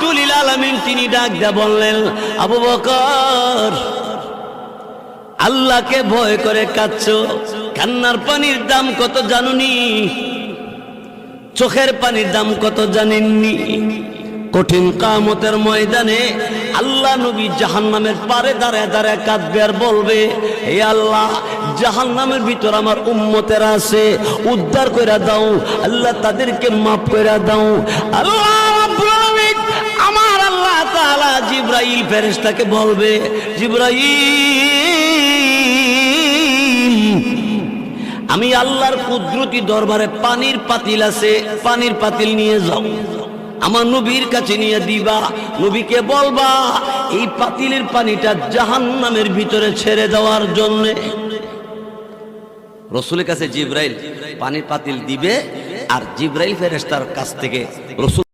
রাহমাতুল আলামিন তিনি ডাক দিয়া বললেন, আবু বকর, আল্লাহকে ভয় করে কাঁদছো, কান্নার পানির দাম কত জানুনি? চোখের পানির দাম কত জানেননি? কঠিন কিয়ামতের ময়দানে আল্লাহ নবী জাহান্নামের পারে দাঁড়ায় দাঁড়ায় কাঁদবে আর বলবে, হে আল্লাহ, জাহান্নামের ভিতর আমার উম্মতেরা আছে, উদ্ধার কইরা দাও আল্লাহ, তাদেরকে মাফ কইরা দাও। আল্লাহ রাব্বুল আলামিন, আমার আল্লাহ তাআলা জিবরাইল ফেরেশতাকে বলবে, জিবরাইল, আমি আল্লাহর কুদরতি দরবারে পানির পাতিল আছে, পানির পাতিল নিয়ে যাও, আমার নবীর কাছে নিয়ে দিবা, নবীকে বলবা এই পাতিলের পানিটা জাহান্নামের ভিতরে ছেড়ে দেওয়ার জন্য। রাসূলের কাছে জিবরাইল পানির পাতিল দিবে, আর জিবরাইল ফেরেশতার কাছ থেকে রাসূল